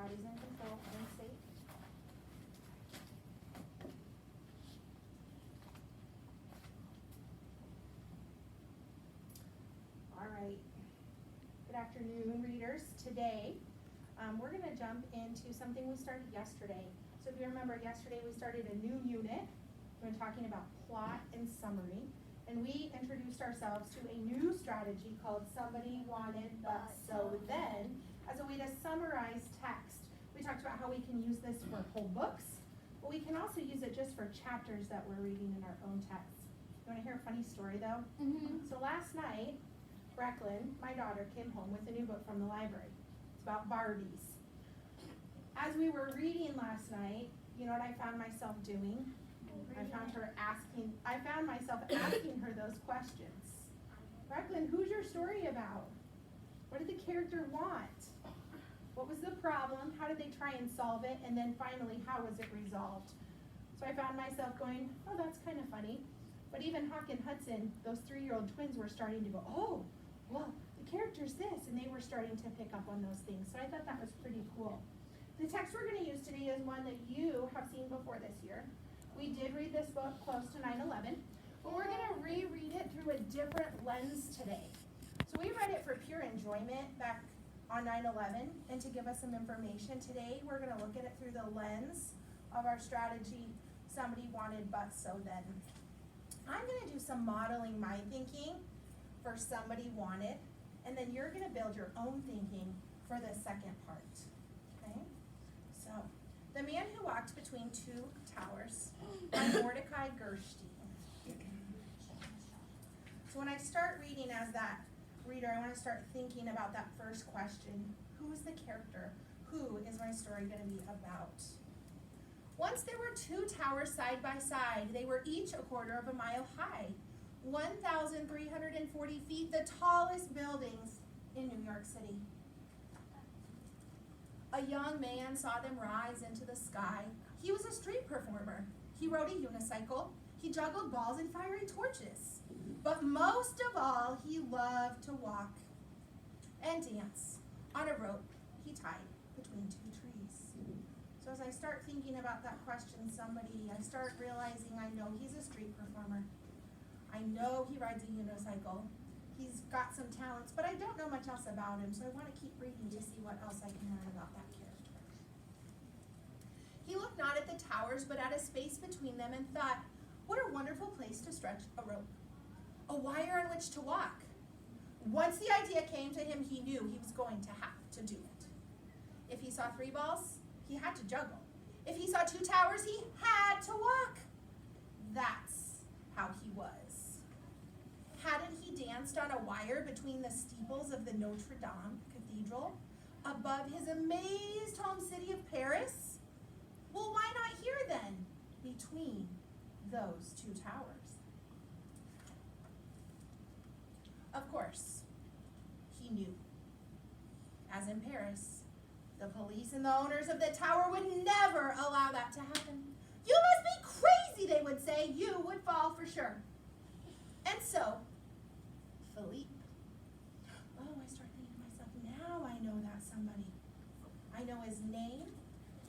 God is in control and safe. All right. Good afternoon, readers. Today, we're going to jump into something we started yesterday. So if you remember, yesterday we started a new unit. We've been talking about plot and summary. And we introduced ourselves to a new strategy called Somebody Wanted But So Then, as a way to summarize text. We talked about how we can use this for whole books, but we can also use it just for chapters that we're reading in our own text. You want to hear a funny story, though? Mm-hmm. So last night, Brecklin, my daughter, came home with a new book from the library. It's about Barbies. As we were reading last night, you know what I found myself doing? I found myself asking her those questions. Brecklin, who's your story about? What did the character want? What was the problem? How did they try and solve it? And then finally, how was it resolved? So I found myself going, oh, that's kind of funny. But even Hawk and Hudson, those 3-year-old twins, were starting to go, oh, well, the character's this. And they were starting to pick up on those things. So I thought that was pretty cool. The text we're going to use today is one that you have seen before this year. We did read this book close to 9/11, but we're going to reread it through a different lens today. So we read it for pure enjoyment back on 9/11, and to give us some information today, we're going to look at it through the lens of our strategy, Somebody Wanted But So Then. I'm going to do some modeling my thinking for Somebody Wanted, and then you're going to build your own thinking for the second part. Okay? So, The Man Who Walked Between Two Towers by Mordecai Gerstein. So when I start reading as that reader, I want to start thinking about that first question. Who is the character? Who is my story going to be about? Once there were 2 towers side by side. They were each a quarter of a mile high. 1,340 feet, the tallest buildings in New York City. A young man saw them rise into the sky. He was a street performer. He rode a unicycle. He juggled balls and fiery torches. But most of all, he loved to walk and dance on a rope he tied between 2 trees. So as I start thinking about that question, I start realizing I know he's a street performer. I know he rides a unicycle. He's got some talents, but I don't know much else about him, so I want to keep reading to see what else I can learn about that character. He looked not at the towers, but at a space between them and thought, what a wonderful place to stretch a rope, a wire on which to walk. Once the idea came to him, he knew he was going to have to do it. If he saw 3 balls, he had to juggle. If he saw 2 towers, he had to walk. That's how he was. Hadn't he danced on a wire between the steeples of the Notre Dame Cathedral above his amazed home city of Paris? Well, why not here then, between those 2 towers? Of course, he knew. As in Paris, the police and the owners of the tower would never allow that to happen. You must be crazy, they would say. You would fall for sure. And so, Philippe. Oh, I start thinking to myself, now I know that somebody. I know his name,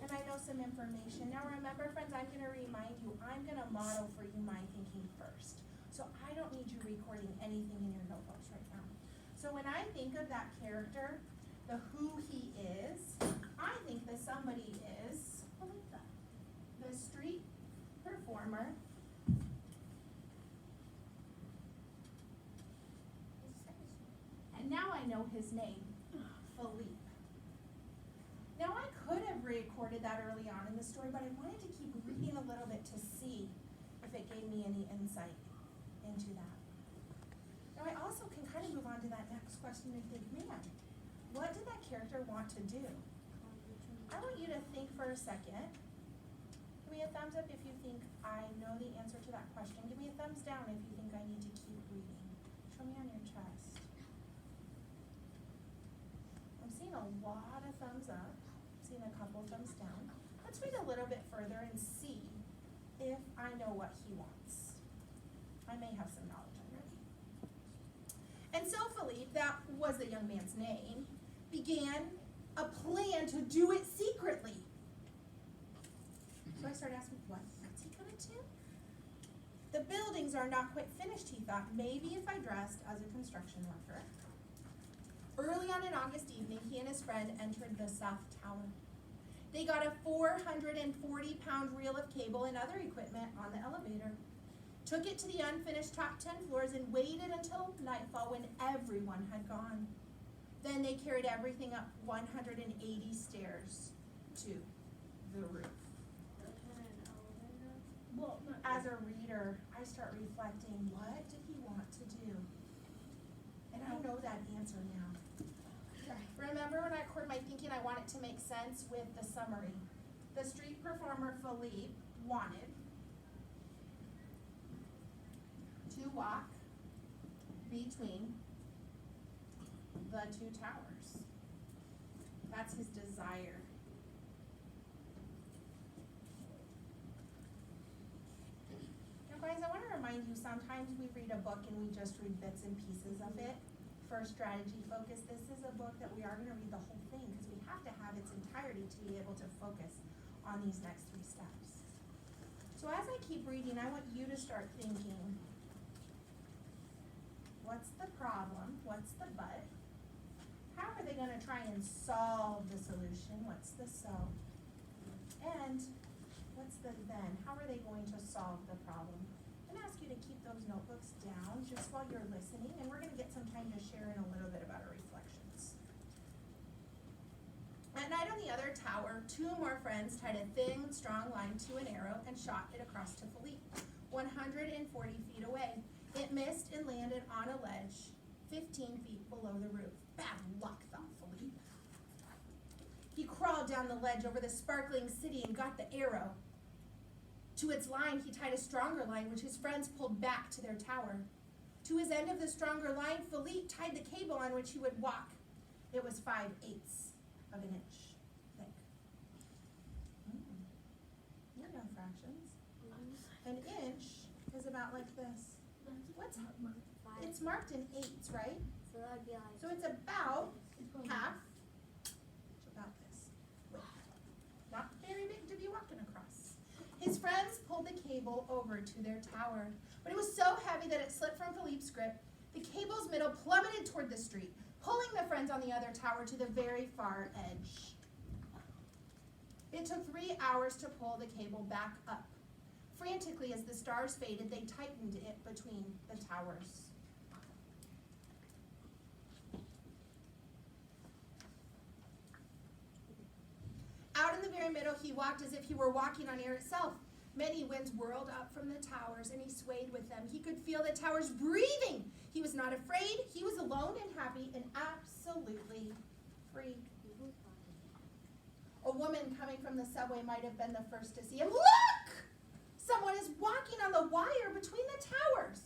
and I know some information. Now remember, friends, I'm going to remind you, I'm going to model for you my thinking first. So I don't need you recording anything in your notebooks right now. So when I think of that character, the who he is, I think the somebody is the street performer. And now I know his name, Philippe. Now I could have recorded that early on in the story, but I wanted to keep reading a little bit to see if it gave me any insight into that. Now I also can kind of move on to that next question and think, man, what did that character want to do? I want you to think for a second. Give me a thumbs up if you think I know the answer to that question. Give me a thumbs down if you think I need to keep reading. Show me on your chest. I'm seeing a lot of thumbs up. I'm seeing a couple thumbs down. Let's read a little bit further and see if I know what he wants. I may have some knowledge already. And so Philippe, that was the young man's name, began a plan to do it secretly. So I started asking, what's he gonna do? The buildings are not quite finished, he thought. Maybe if I dressed as a construction worker. Early on an August evening, he and his friend entered the South Tower. They got a 440-pound reel of cable and other equipment on the elevator, took it to the unfinished top 10 floors, and waited until nightfall when everyone had gone. Then they carried everything up 180 stairs to the roof. Well, as a reader, I start reflecting, what did he want to do? And I know that answer now. Remember when I recorded my thinking, I want it to make sense with the summary. The street performer Philippe wanted to walk between the two towers. That's his desire. Now guys, I want to remind you, sometimes we read a book and we just read bits and pieces of it. For strategy focus, this is a book that we are going to read the whole thing because we have to have its entirety to be able to focus on these next 3 steps. So as I keep reading, I want you to start thinking, what's the problem? What's the but? How are they going to try and solve the solution? What's the so? And what's the then? How are they going to solve the problem? I'm going to ask you to keep those notebooks down just while you're listening, and we're going to get some time to share in a little bit about our reflections. At night on the other tower, 2 more friends tied a thin, strong line to an arrow and shot it across to Philippe, 140 feet away. It missed and landed on a ledge 15 feet below the roof. Bad luck, thought Philippe. He crawled down the ledge over the sparkling city and got the arrow. To its line, he tied a stronger line, which his friends pulled back to their tower. To his end of the stronger line, Philippe tied the cable on which he would walk. It was 5/8 of an inch thick. You know fractions. An inch is about like this. What's it's marked in 8s, right? So that would be like. So it's about half. It's about this width. Not very big to be walking across. His friends pulled the cable over to their tower, but it was so heavy that it slipped from Philippe's grip. The cable's middle plummeted toward the street, pulling the friends on the other tower to the very far edge. It took 3 hours to pull the cable back up. Frantically, as the stars faded, they tightened it between the towers. Out in the very middle, he walked as if he were walking on air itself. Many winds whirled up from the towers, and he swayed with them. He could feel the towers breathing. He was not afraid. He was alone and happy and absolutely free. A woman coming from the subway might have been the first to see him. Look! Someone is walking on the wire between the towers.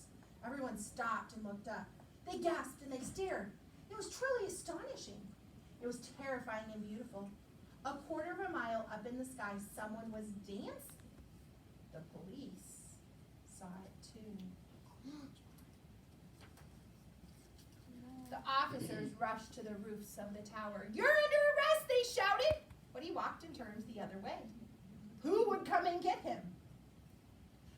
Everyone stopped and looked up. They gasped and they stared. It was truly astonishing. It was terrifying and beautiful. A quarter of a mile up in the sky, someone was dancing. The police saw it too. The officers rushed to the roofs of the tower. "You're under arrest," they shouted. But he walked and turned the other way. Who would come and get him?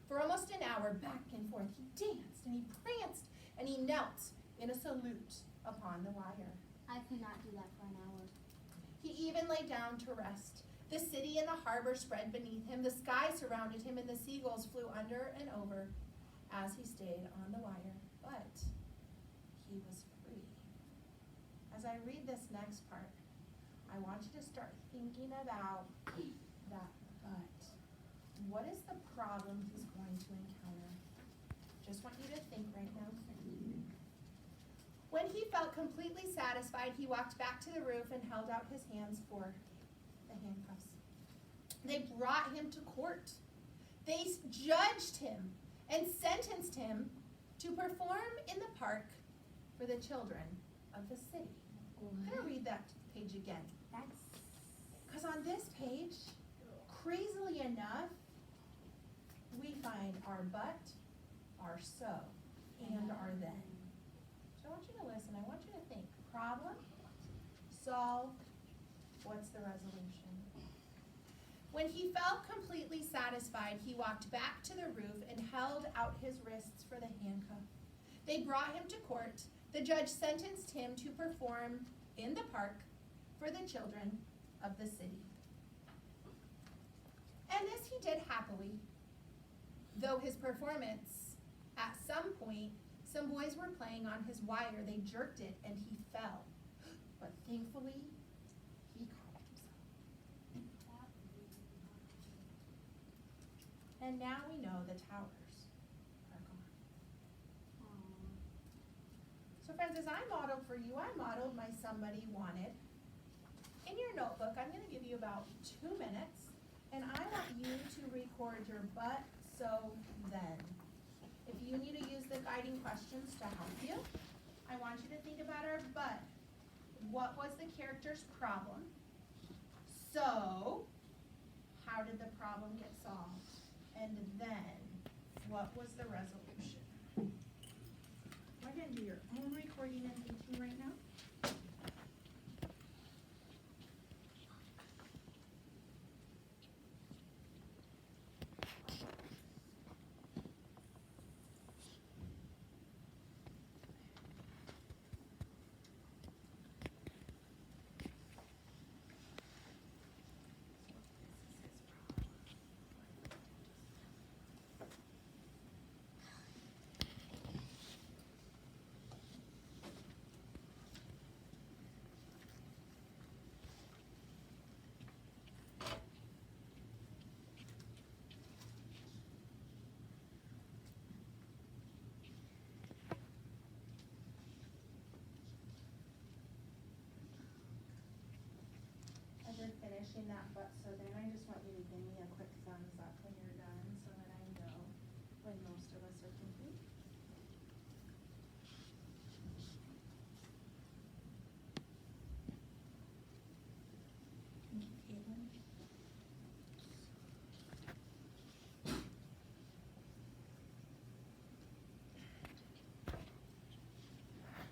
For almost an hour, back and forth, he danced and he pranced and he knelt in a salute upon the wire. I could not do that for an hour. He even lay down to rest. The city and the harbor spread beneath him. The sky surrounded him, and the seagulls flew under and over as he stayed on the wire. But he was free. As I read this next part, I want you to start thinking about that but. What is the problem he's going to encounter? Just want you to think right now. When he felt completely satisfied, he walked back to the roof and held out his hands for the handcuffs. They brought him to court. They judged him and sentenced him to perform in the park for the children of the city. I'm going to read that page again. Because on this page, crazily enough, we find our but, our so, and our then. So I want you to listen. I want you to think. Problem, solve, What's the resolution? When he felt completely satisfied, he walked back to the roof and held out his wrists for the handcuff. They brought him to court. The judge sentenced him to perform in the park for the children of the city. And this he did happily, though his performance, at some point, some boys were playing on his wire. They jerked it and he fell. But thankfully, he caught himself. And now we know the towers are gone. So friends, as I modeled for you, I modeled my Somebody Wanted. In your notebook, I'm going to give you about 2 minutes, and I want you to record your but, so, then. If you need to use the guiding questions to help you, I want you to think about our but. What was the character's problem? So, how did the problem get solved? And then, what was the resolution? Go ahead and do your own recording and thinking right now. As you're finishing that but so then, I just want you to give me a quick thumbs up when you're done so that I know when most of us are complete. Thank you, Caitlin.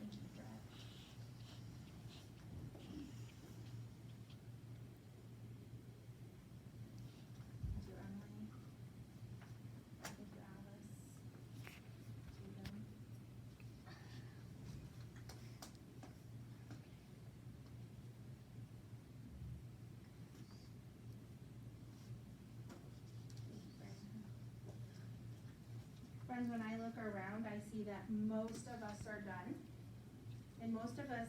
Thank you, Brett. Thank you, Emily. Thank you, Alice. Tatum. Thank you, Brandon. Friends, when I look around, I see that most of us are done. And most of us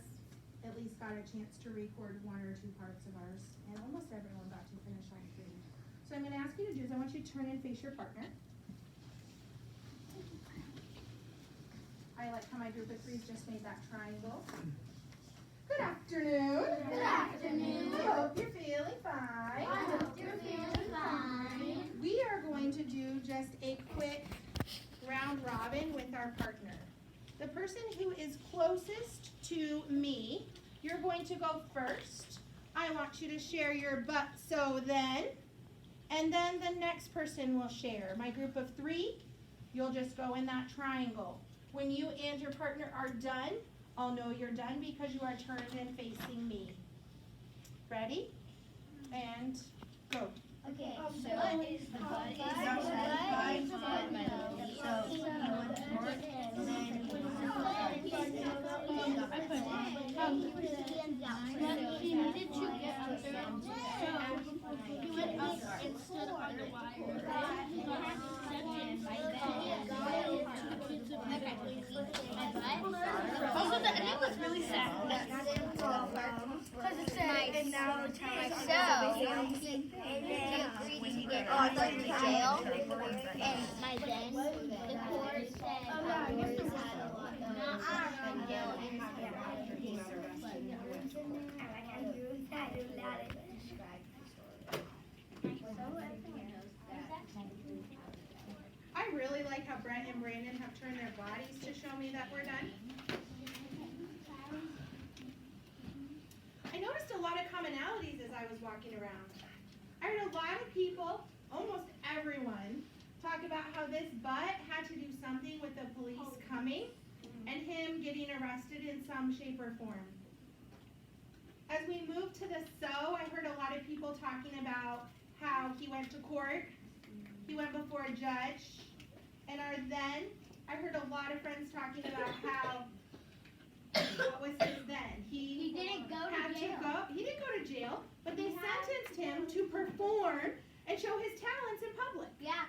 at least got a chance to record 1 or 2 parts of ours. And almost everyone got to finish line 3. So I'm going to ask you to do is I want you to turn and face your partner. I like how my group of 3s just made that triangle. Good afternoon. Good afternoon. I hope you're feeling fine. I hope you're feeling fine. We are going to do just a quick round robin with our partner. The person who is closest to me, you're going to go first. I want you to share your but, so, then. And then the next person will share. My group of 3, you'll just go in that triangle. When you and your partner are done, I'll know you're done because you are turned and facing me. Ready? And go. Okay, So what is the the butt is butt? outside Butt by is my nose. So you want to work, and then He put his hands out. But he needed to get up there, so he went up and stood on the wire. Also, the ending was really sad. Because it said, and now So, he agreed to get out to jail, and my then, the court said, he had a lot of jail and I really like how Brent and Brandon have turned their bodies to show me that we're done. I noticed a lot of commonalities as I was walking around. I heard a lot of people, almost everyone, talk about how this butt had to do something with the police coming and him getting arrested in some shape or form. As we move to the so, I lot of people talking about how he went to court, he went before a judge, and I heard a lot of friends talking about how, what was his then? He didn't go had to jail. he didn't go to jail, but they sentenced him to perform and show his talents in public. Yeah.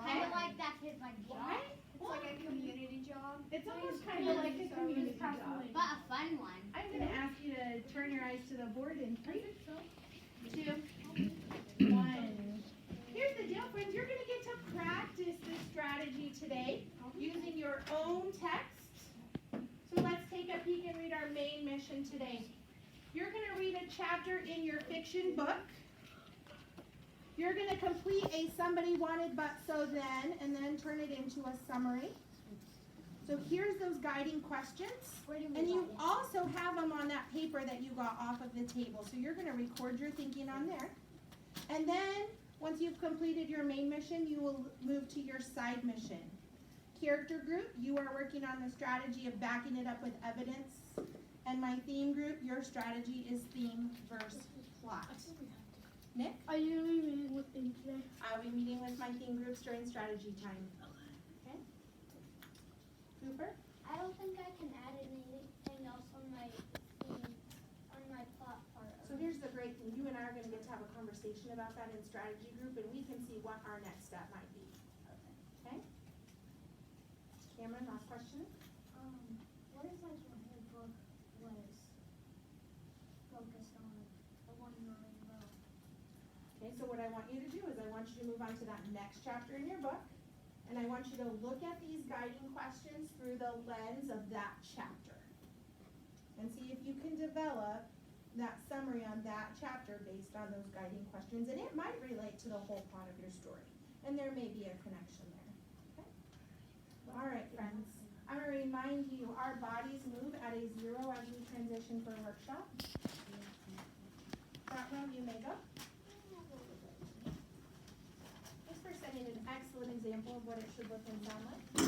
Kind of like that's his like job. Right? It's like a community job. It's almost kind of like a community job. But a fun one. I'm going to ask you to turn your eyes to the board in 3, 2, 1. Here's the deal, friends. You're going to get to practice this strategy today using your own text. So let's take a peek and read our main mission today. You're going to read a chapter in your fiction book. You're going to complete a somebody wanted but so then, and then turn it into a summary. So here's those guiding questions. And you also have them on that paper that you got off of the table. So you're going to record your thinking on there. And then, once you've completed your main mission, you will move to your side mission. Character group, you are working on the strategy of backing it up with evidence. And my theme group, your strategy is theme versus plot. Nick? Are you going to be meeting with them today? I'll be meeting with my theme groups during strategy time. Okay? Cooper? I don't think I can add anything else on my plot part. So here's the great thing. You and I are going to get to have a conversation about that in strategy group, and we can see what our next step might be. Okay? Cameron, last question? What if like your whole book was focused on the one you're reading about? Okay, so what I want you to do is I want you to move on to that next chapter in your book, and I want you to look at these guiding questions through the lens of that chapter. And see if you can develop that summary on that chapter based on those guiding questions, and it might relate to the whole plot of your story, and there may be a connection there. Okay? All right, friends. I'm going to remind you, our bodies move at a 0 as we transition for a workshop. Front row, you may go. Just for setting an excellent example of what it should look and sound like.